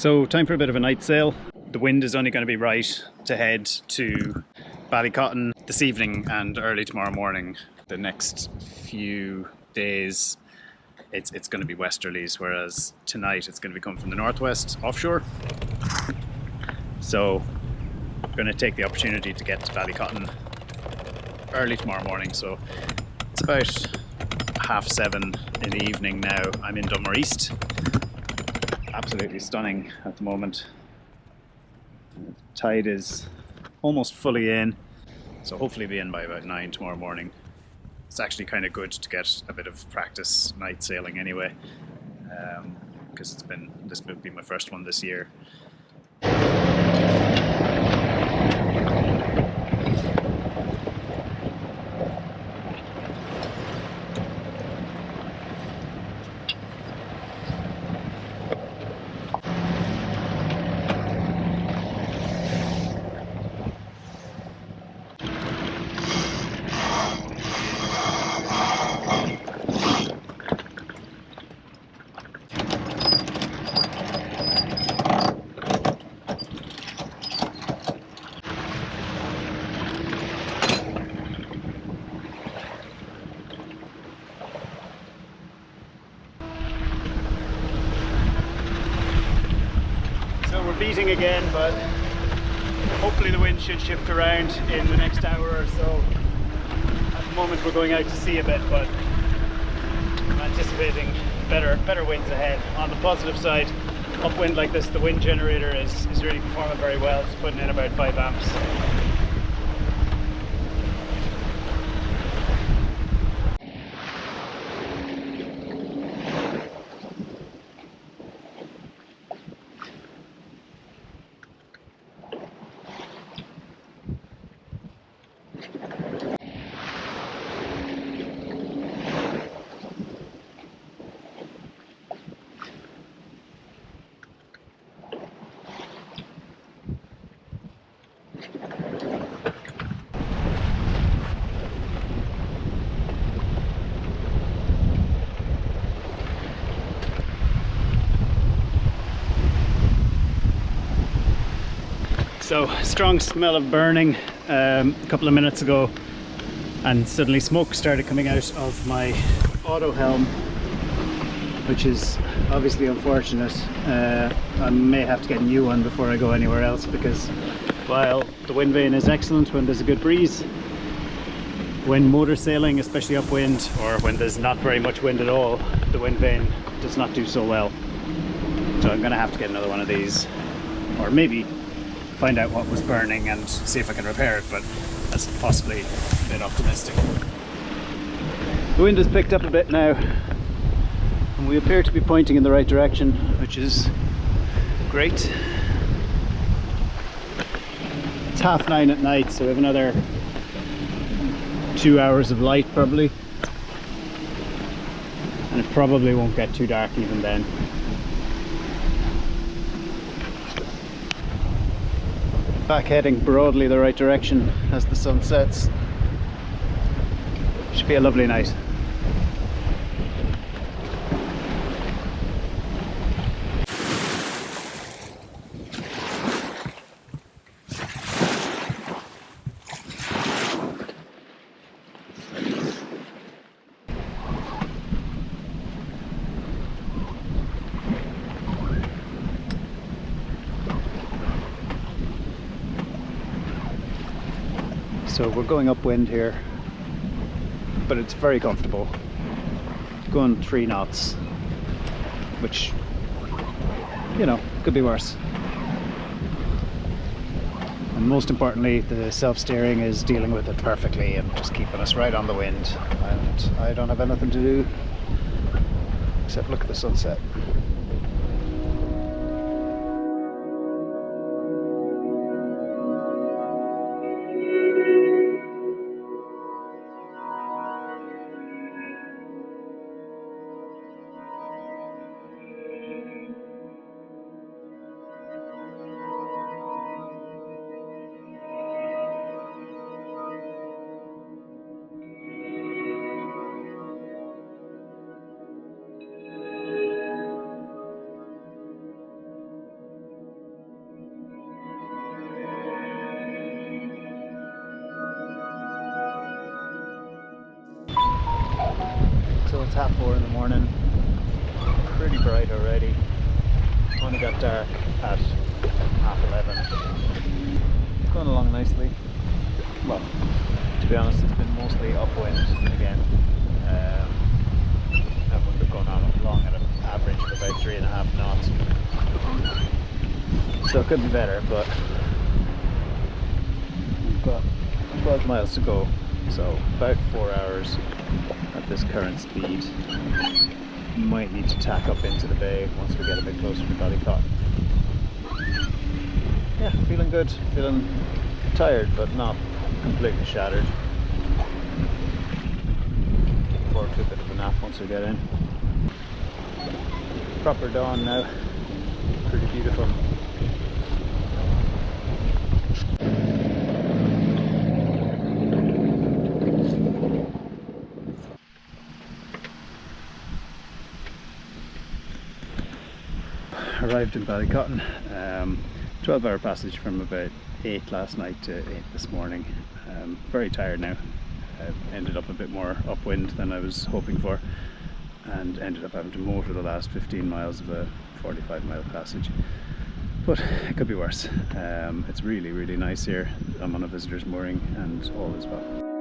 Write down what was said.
So time for a bit of a night sail. The wind is only going to be right to head to Ballycotton this evening and early tomorrow morning. The next few days it's going to be westerlies, whereas tonight it's going to be coming from the northwest offshore. So I'm going to take the opportunity to get to Ballycotton early tomorrow morning. So it's about 7:30 in the evening now. I'm in Dunmore East. Absolutely stunning at the moment. Tide is almost fully in, so hopefully be in by about 9 tomorrow morning. It's actually kind of good to get a bit of practice night sailing anyway, because this will be my first one this year. So we're beating again, but hopefully the wind should shift around in the next hour or so. At the moment we're going out to sea a bit, but I'm anticipating better winds ahead. On the positive side, upwind like this, the wind generator is really performing very well. It's putting in about 5 amps. So, strong smell of burning a couple of minutes ago, and suddenly smoke started coming out of my autohelm, which is obviously unfortunate. I may have to get a new one before I go anywhere else, because while the wind vane is excellent when there's a good breeze, when motor sailing, especially upwind, or when there's not very much wind at all, the wind vane does not do so well. So I'm going to have to get another one of these, or maybe find out what was burning and see if I can repair it, but that's possibly a bit optimistic. The wind has picked up a bit now, and we appear to be pointing in the right direction, which is great. It's 9:30 at night, so we have another 2 hours of light probably, and it probably won't get too dark even then. Back heading broadly the right direction as the sun sets. Should be a lovely night. So we're going upwind here, but it's very comfortable. Going 3 knots, which, you know, could be worse. And most importantly, the self-steering is dealing with it perfectly and just keeping us right on the wind. And I don't have anything to do except look at the sunset. So it's 4:30 in the morning, pretty bright already. Only got dark at 11:30. It's going along nicely. Well, to be honest, it's been mostly upwind again. I've been going on along at an average of about 3.5 knots. So it could be better, but we've got 12 miles to go, so about 4 hours at this current speed. Might need to tack up into the bay once we get a bit closer to Ballycotton. Yeah, feeling good, feeling tired but not completely shattered. Looking forward to a bit of a nap once we get in. Proper dawn now, pretty beautiful. Arrived in Ballycotton, 12-hour passage from about 8 last night to 8 this morning. Very tired now. Ended up a bit more upwind than I was hoping for, and ended up having to motor the last 15 miles of a 45-mile passage. But it could be worse. It's really, really nice here. I'm on a visitor's mooring and all is well.